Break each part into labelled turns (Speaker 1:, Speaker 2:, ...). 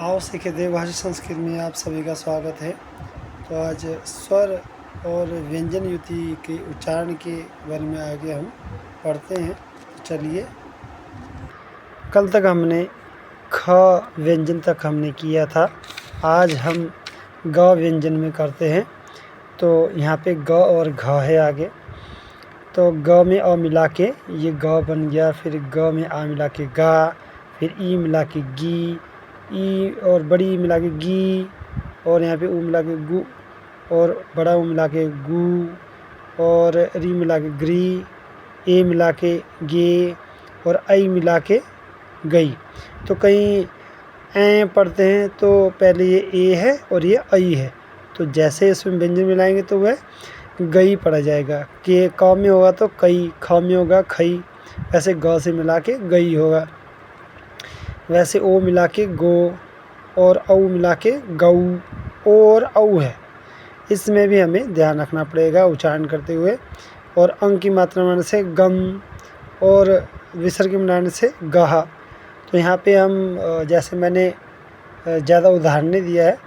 Speaker 1: आओ सीखे देवभाषी संस्कृत में आप सभी का स्वागत है। तो आज स्वर और व्यंजन युति के उच्चारण के बारे में आगे हम पढ़ते हैं। तो चलिए, कल तक हमने ख व्यंजन तक हमने किया था। आज हम ग व्यंजन में करते हैं। तो यहाँ पे ग और घ है आगे। तो ग में अ मिला के ये ग बन गया, फिर ग में आ मिला के गा, फिर ई मिला के गी, ई और बड़ी ई मिला के गी, और यहाँ पे ऊ मिला के गु, और बड़ा ऊ मिला के गु, और री मिला के ग्री, ए मिला के गे, और आई मिला के गई। तो कहीं ऐ पढ़ते हैं तो पहले ये ए है और ये आई है। तो जैसे इसमें व्यंजन मिलाएंगे तो वह गई पड़ा जाएगा। के क में होगा तो कई, ख में होगा खई, वैसे ग से मिला के गई होगा। वैसे ओ मिला के गो, और औ मिला के गऊ, और औ है। इसमें भी हमें ध्यान रखना पड़ेगा उच्चारण करते हुए। और अंग की मात्रा मिलाने से गम, और विसर्ग मिलाने से गह। तो यहाँ पे हम जैसे मैंने ज़्यादा उदाहरण दिया है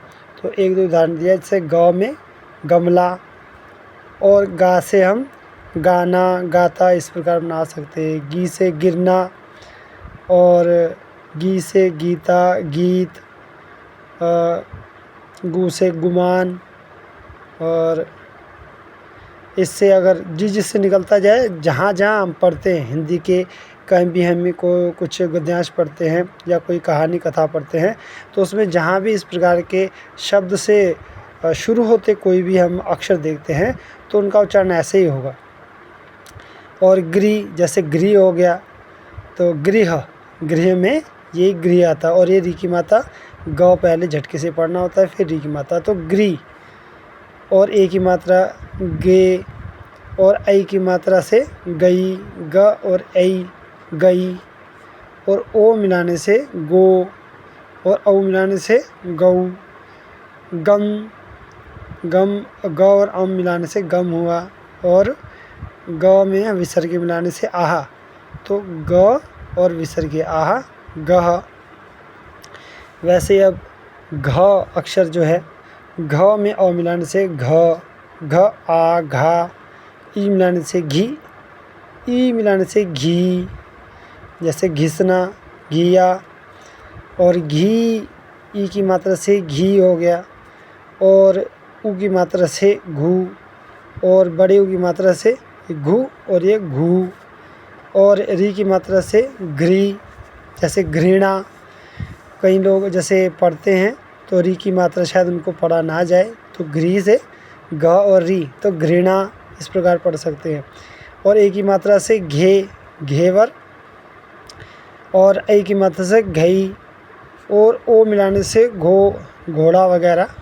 Speaker 1: तो एक दो उदाहरण दिया है। जैसे ग में गमला, और गा से हम गाना, गाता, इस प्रकार बना सकते हैं। गी से गिरना, और गी से गीता, गीत, गु से गुमान। और इससे अगर जिससे निकलता जाए, जहाँ जहाँ हम पढ़ते हैं हिंदी के, कहीं भी हम को कुछ गद्यांश पढ़ते हैं या कोई कहानी कथा पढ़ते हैं, तो उसमें जहाँ भी इस प्रकार के शब्द से शुरू होते कोई भी हम अक्षर देखते हैं तो उनका उच्चारण ऐसे ही होगा। और गृह, जैसे गृह हो गया तो गृह, गृह में ये गृह आता है, और ये री की मात्रा ग पहले झटके से पढ़ना होता है, फिर री की मात्रा, तो गृह। और ए की मात्रा गे, और ऐ की मात्रा से गई, ग और ऐ गई, और ओ मिलाने से गो, और औ मिलाने से गऊ, गम, गम, ग और अम मिलाने से गम हुआ, और ग में विसर्ग मिलाने से आहा। तो ग और विसर्ग आहा, गह। वैसे अब घ अक्षर जो है, घ में अ मिलाने से घ, घ आ घा, ई मिलाने से घी, ई मिलाने से घी, जैसे घिसना, घिया। और घी, ई की मात्रा से घी हो गया, और ऊ की मात्रा से घू, और बड़े ऊ की मात्रा से घू, और ये घू। और री की मात्रा से घ्री, जैसे घृणा। कई लोग जैसे पढ़ते हैं तो री की मात्रा शायद उनको पढ़ा ना जाए, तो घ्री से ग और री, तो घृणा इस प्रकार पढ़ सकते हैं। और ए की मात्रा से घे, घेवर, और ऐ की मात्रा से घई, और ओ मिलाने से घो, घोड़ा वगैरह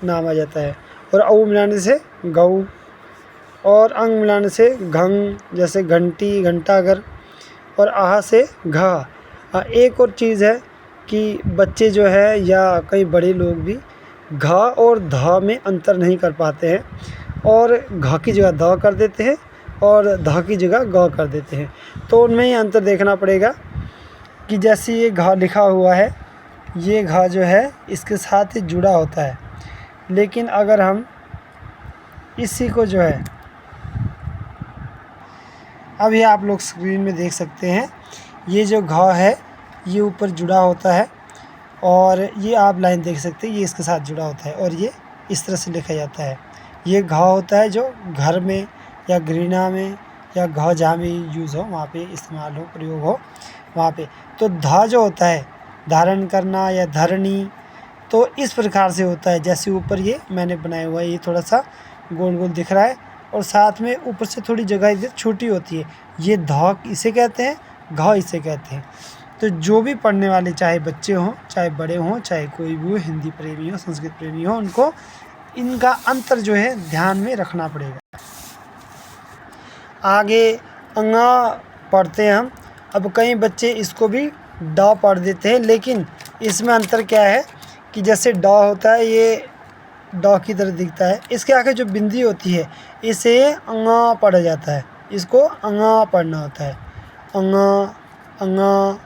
Speaker 1: नाम आ जाता है। और औ मिलाने से गऊ, और अंग मिलाने से घंग, जैसे घंटी, घंटाघर। और आहा से घा। एक और चीज़ है कि बच्चे जो है या कई बड़े लोग भी घ और ध में अंतर नहीं कर पाते हैं, और घ की जगह ध कर देते हैं और ध की जगह ग कर देते हैं। तो उनमें ही अंतर देखना पड़ेगा कि जैसे ये घ लिखा हुआ है, ये घ जो है इसके साथ ही जुड़ा होता है। लेकिन अगर हम इसी को जो है, अभी आप लोग स्क्रीन में देख सकते हैं, ये जो घ है ये ऊपर जुड़ा होता है, और ये आप लाइन देख सकते हैं ये इसके साथ जुड़ा होता है, और ये इस तरह से लिखा जाता है। ये घ होता है जो घर में या घृणा में या घ जहाँ में यूज़ हो, वहाँ पे इस्तेमाल हो, प्रयोग हो वहाँ पे। तो ध जो होता है धारण करना या धरणी, तो इस प्रकार से होता है। जैसे ऊपर ये मैंने बनाया हुआ है, ये थोड़ा सा गोल गोल दिख रहा है, और साथ में ऊपर से थोड़ी जगह इधर छोटी होती है। ये ध इसे कहते हैं, घ इसे कहते हैं। तो जो भी पढ़ने वाले, चाहे बच्चे हों, चाहे बड़े हों, चाहे कोई भी हो, हिंदी प्रेमी हो, संस्कृत प्रेमी हो, उनको इनका अंतर जो है ध्यान में रखना पड़ेगा। आगे अंगा पढ़ते हैं हम। अब कई बच्चे इसको भी ड पढ़ देते हैं, लेकिन इसमें अंतर क्या है कि जैसे ड होता है ये ड की तरह दिखता है, इसके आगे जो बिंदी होती है इसे अंगा पढ़ा जाता है, इसको अंगा पढ़ना होता है, अंगा, अंगा।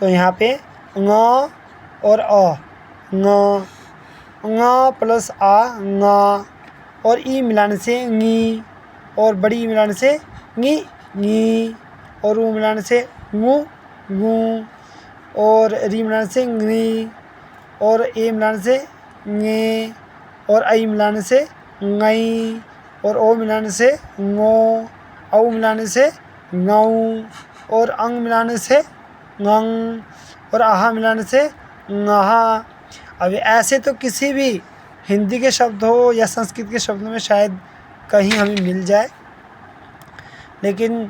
Speaker 1: तो यहाँ पे अंगा, और अ, ङ, ङ प्लस आ, ङ, और ई मिलाने से ङी, और बड़ी ई मिलाने से ङी, ङी, और ऊ मिलाने से ङू, ङू, और री मिलाने से ङी, और ए मिलाने से ङे, और आई मिलाने से ङई, और ओ मिलाने से ङो, औ मिलाने से ङऊ, और अंग मिलाने से ङंग, और आहा मिलाने से ङहा। अब ऐसे तो किसी भी हिंदी के शब्द हो या संस्कृत के शब्दों में शायद कहीं हमें मिल जाए, लेकिन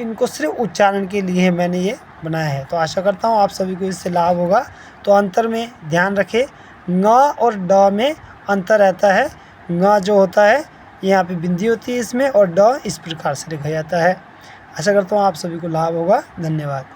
Speaker 1: इनको सिर्फ उच्चारण के लिए मैंने ये बनाया है। तो आशा करता हूँ आप सभी को इससे लाभ होगा। तो अंतर में ध्यान रखें, ङ और ड में अंतर रहता है। ङ जो होता है यहाँ पे बिंदी होती है इसमें, और ड इस प्रकार से लिखा जाता है। आशा करता हूँ आप सभी को लाभ होगा। धन्यवाद।